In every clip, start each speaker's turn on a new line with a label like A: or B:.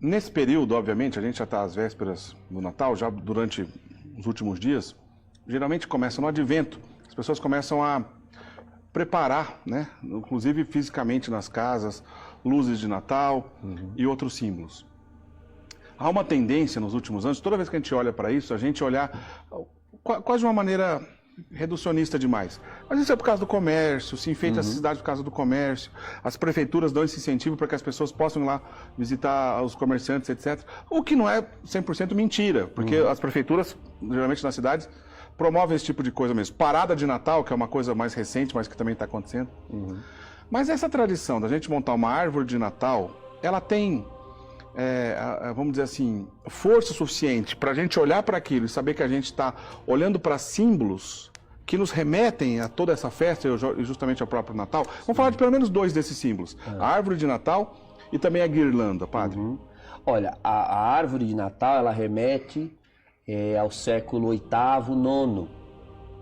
A: Nesse período, obviamente, a gente já está às vésperas do Natal, já durante os últimos dias, geralmente começa no Advento. As pessoas começam a preparar, né, inclusive fisicamente nas casas, luzes de Natal e outros símbolos. Há uma tendência nos últimos anos, toda vez que a gente olha para isso, a gente olhar quase de uma maneira reducionista demais. Mas isso é por causa do comércio, se enfeita a cidade por causa do comércio, as prefeituras dão esse incentivo para que as pessoas possam ir lá visitar os comerciantes, etc. O que não é 100% mentira, porque as prefeituras, geralmente nas cidades, promovem esse tipo de coisa mesmo. Parada de Natal, que é uma coisa mais recente, mas que também está acontecendo. Mas essa tradição da gente montar uma árvore de Natal, ela tem, vamos dizer assim, força suficiente para a gente olhar para aquilo e saber que a gente está olhando para símbolos que nos remetem a toda essa festa e justamente ao próprio Natal. Vamos falar de pelo menos dois desses símbolos. A árvore de Natal e também a guirlanda, padre.
B: Olha, a árvore de Natal, ela remete ao século VIII, IX,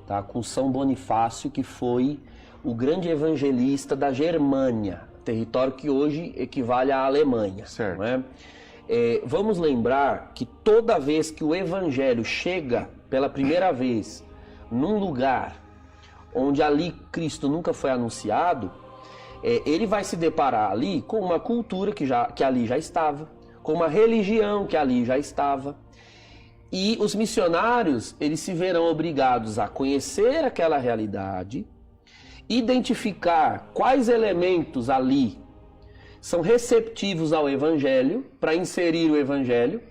B: tá? Com São Bonifácio, que foi o grande evangelista da Germânia, território que hoje equivale à Alemanha.
A: Certo.
B: Não é? Vamos lembrar que toda vez que o evangelho chega pela primeira vez num lugar onde ali Cristo nunca foi anunciado, ele vai se deparar ali com uma cultura que ali já estava, com uma religião que ali já estava. E os missionários, eles se verão obrigados a conhecer aquela realidade, identificar quais elementos ali são receptivos ao Evangelho, para inserir o Evangelho,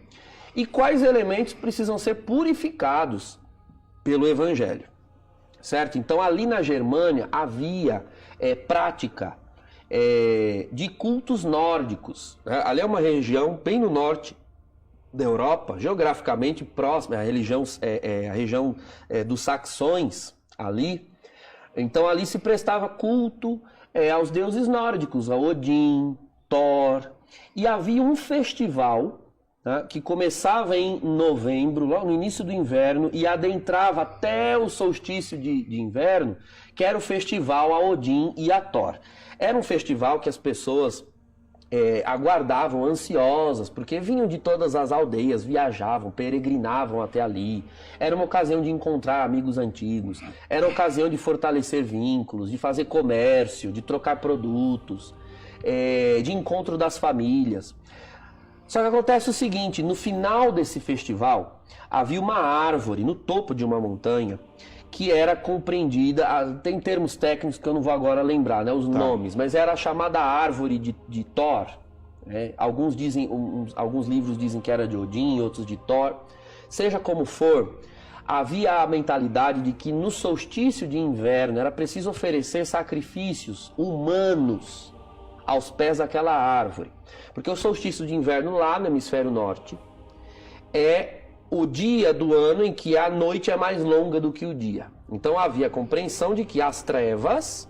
B: e quais elementos precisam ser purificados pelo Evangelho, certo? Então ali na Germânia havia prática de cultos nórdicos, né? Ali é uma região bem no norte da Europa, geograficamente próxima, a região dos saxões ali. Então ali se prestava culto aos deuses nórdicos, a Odin, Thor, e havia um festival, né, que começava em novembro, logo no início do inverno, e adentrava até o solstício de inverno, que era o festival a Odin e a Thor. Era um festival que as pessoas aguardavam ansiosas, porque vinham de todas as aldeias, viajavam, peregrinavam até ali. Era uma ocasião de encontrar amigos antigos, era uma ocasião de fortalecer vínculos, de fazer comércio, de trocar produtos, de encontro das famílias. Só que acontece o seguinte, no final desse festival, havia uma árvore no topo de uma montanha que era compreendida, tem termos técnicos que eu não vou agora lembrar, né, os nomes, mas era a chamada árvore de Thor. Né? Alguns livros dizem que era de Odin, outros de Thor. Seja como for, havia a mentalidade de que no solstício de inverno era preciso oferecer sacrifícios humanos aos pés daquela árvore. Porque o solstício de inverno lá no hemisfério norte é o dia do ano em que a noite é mais longa do que o dia. Então havia a compreensão de que as trevas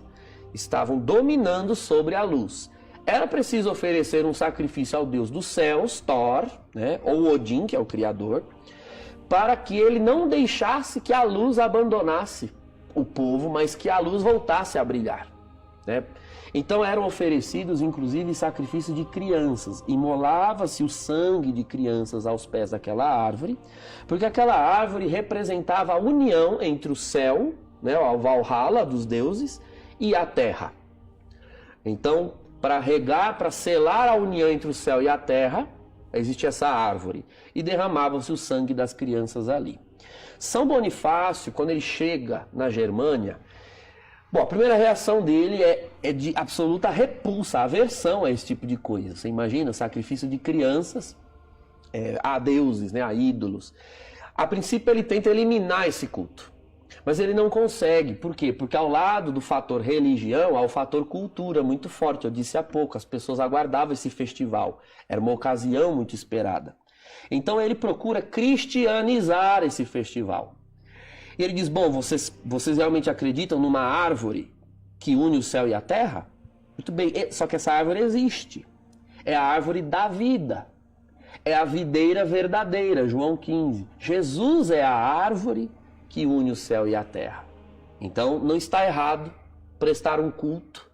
B: estavam dominando sobre a luz. Era preciso oferecer um sacrifício ao deus dos céus, Thor, né, ou Odin, que é o criador, para que ele não deixasse que a luz abandonasse o povo, mas que a luz voltasse a brilhar. Né? Então eram oferecidos, inclusive, sacrifícios de crianças. Imolava-se o sangue de crianças aos pés daquela árvore, porque aquela árvore representava a união entre o céu, né, o Valhalla dos deuses, e a terra. Então, para regar, para selar a união entre o céu e a terra, existia essa árvore. E derramava-se o sangue das crianças ali. São Bonifácio, quando ele chega na Germânia, bom, a primeira reação dele é de absoluta repulsa, aversão a esse tipo de coisa. Você imagina, sacrifício de crianças a deuses, né, a ídolos. A princípio ele tenta eliminar esse culto, mas ele não consegue. Por quê? Porque ao lado do fator religião, há o fator cultura muito forte. Eu disse há pouco, as pessoas aguardavam esse festival. Era uma ocasião muito esperada. Então ele procura cristianizar esse festival. E ele diz, bom, vocês realmente acreditam numa árvore que une o céu e a terra? Muito bem, só que essa árvore existe. É a árvore da vida. É a videira verdadeira, João 15. Jesus é a árvore que une o céu e a terra. Então, não está errado prestar um culto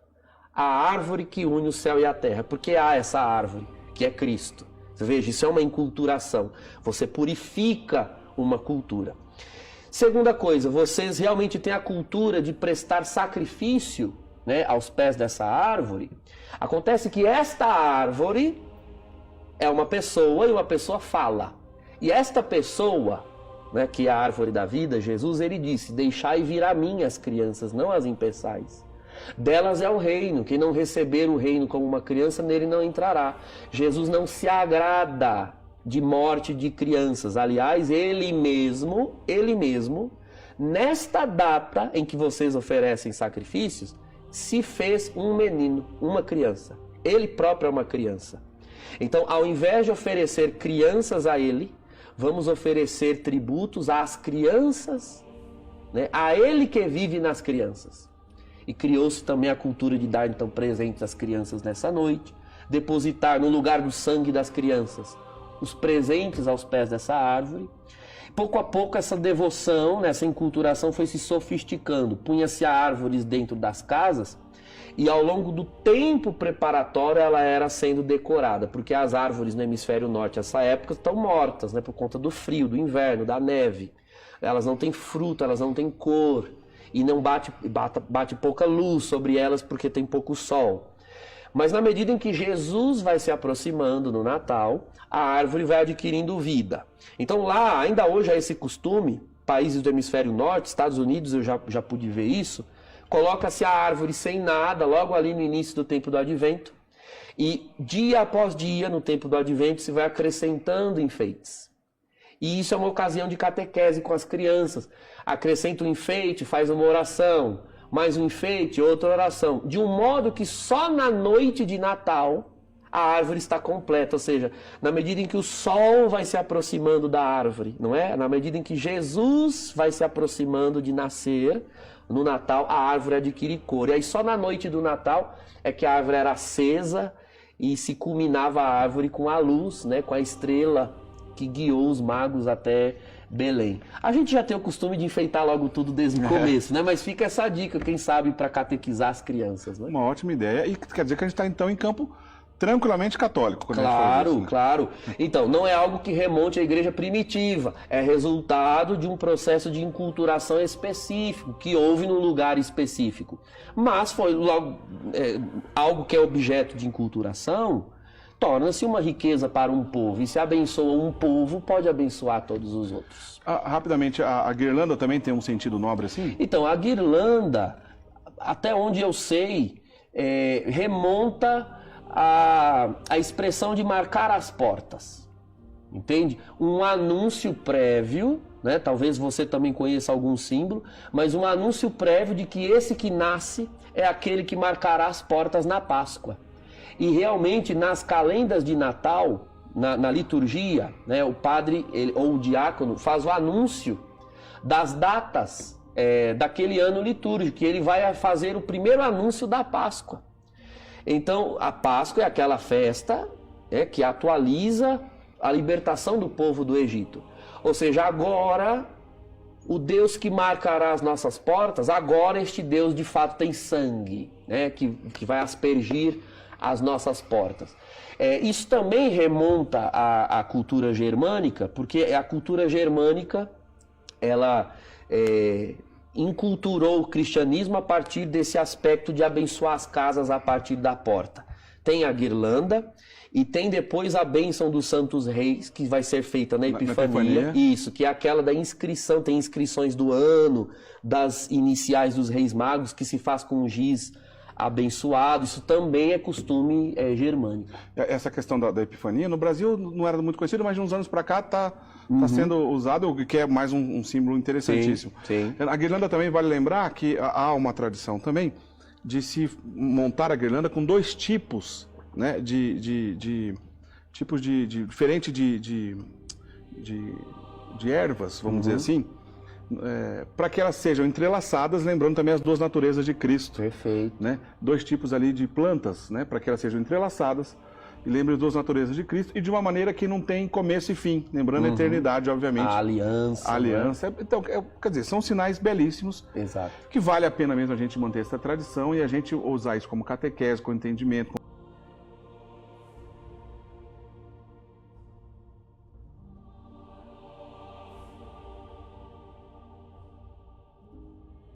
B: à árvore que une o céu e a terra, porque há essa árvore, que é Cristo. Veja, isso é uma enculturação. Você purifica uma cultura. Segunda coisa, vocês realmente têm a cultura de prestar sacrifício, né, aos pés dessa árvore. Acontece que esta árvore é uma pessoa e uma pessoa fala. E esta pessoa, né, que é a árvore da vida, Jesus, ele disse: deixai vir a mim as crianças, não as impeçais. Delas é o reino, quem não receber o reino como uma criança, nele não entrará. Jesus não se agrada de morte de crianças. Aliás, ele mesmo, nesta data em que vocês oferecem sacrifícios, se fez um menino, uma criança. Ele próprio é uma criança. Então, ao invés de oferecer crianças a ele, vamos oferecer tributos às crianças, né? A ele que vive nas crianças. E criou-se também a cultura de dar então presentes às crianças nessa noite, depositar no lugar do sangue das crianças os presentes aos pés dessa árvore. Pouco a pouco essa devoção, essa enculturação foi se sofisticando. Punha-se árvores dentro das casas e ao longo do tempo preparatório ela era sendo decorada, porque as árvores no hemisfério norte nessa época estão mortas, né, por conta do frio, do inverno, da neve. Elas não têm fruto, elas não têm cor e não bate pouca luz sobre elas porque tem pouco sol. Mas na medida em que Jesus vai se aproximando no Natal, a árvore vai adquirindo vida. Então lá, ainda hoje há esse costume, países do hemisfério norte, Estados Unidos eu já pude ver isso, coloca-se a árvore sem nada, logo ali no início do tempo do Advento, e dia após dia, no tempo do Advento, se vai acrescentando enfeites. E isso é uma ocasião de catequese com as crianças. Acrescenta um enfeite, faz uma oração, mais um enfeite, outra oração. De um modo que só na noite de Natal a árvore está completa. Ou seja, na medida em que o sol vai se aproximando da árvore, não é? Na medida em que Jesus vai se aproximando de nascer, no Natal a árvore adquire cor. E aí só na noite do Natal é que a árvore era acesa e se culminava a árvore com a luz, né? Com a estrela que guiou os magos até Belém. A gente já tem o costume de enfeitar logo tudo desde o começo, né? Mas fica essa dica, quem sabe, para catequizar as crianças, né?
A: Uma ótima ideia. E quer dizer que a gente está, então, em campo tranquilamente católico. Quando a gente faz
B: Claro,
A: isso, né?
B: claro. Então, não é algo que remonte à igreja primitiva. É resultado de um processo de enculturação específico, que houve num lugar específico. Mas foi logo algo que é objeto de enculturação, torna-se uma riqueza para um povo. E se abençoa um povo, pode abençoar todos os outros.
A: Rapidamente, a guirlanda também tem um sentido nobre assim?
B: Então, a guirlanda, até onde eu sei, remonta à expressão de marcar as portas. Entende? Um anúncio prévio, né? Talvez você também conheça algum símbolo, mas um anúncio prévio de que esse que nasce é aquele que marcará as portas na Páscoa. E realmente, nas calendas de Natal, na liturgia, né, o padre ou o diácono faz o anúncio das datas daquele ano litúrgico, que ele vai fazer o primeiro anúncio da Páscoa. Então, a Páscoa é aquela festa que atualiza a libertação do povo do Egito. Ou seja, agora, o Deus que marcará as nossas portas, agora este Deus de fato tem sangue, né, que vai aspergir as nossas portas. Isso também remonta à cultura germânica, porque a cultura germânica ela inculturou o cristianismo a partir desse aspecto de abençoar as casas a partir da porta. Tem a guirlanda e tem depois a bênção dos santos reis, que vai ser feita na Epifania. Isso, que é aquela da inscrição, tem inscrições do ano, das iniciais dos reis magos, que se faz com um giz abençoado. Isso também é costume germânico.
A: Essa questão da Epifania, no Brasil não era muito conhecido, mas de uns anos para cá está sendo usado, que é mais um símbolo interessantíssimo.
B: Sim.
A: A guirlanda também, vale lembrar que há uma tradição também de se montar a guirlanda com dois tipos, né, tipos diferente de ervas, vamos dizer assim, para que elas sejam entrelaçadas, lembrando também as duas naturezas de Cristo.
B: Perfeito.
A: Né? Dois tipos ali de plantas, né, para que elas sejam entrelaçadas e lembrem as duas naturezas de Cristo, e de uma maneira que não tem começo e fim, lembrando a eternidade, obviamente.
B: A aliança.
A: A aliança. Né? Então, quer dizer, são sinais belíssimos.
B: Exato.
A: Que vale a pena mesmo a gente manter essa tradição e a gente usar isso como catequese, com entendimento,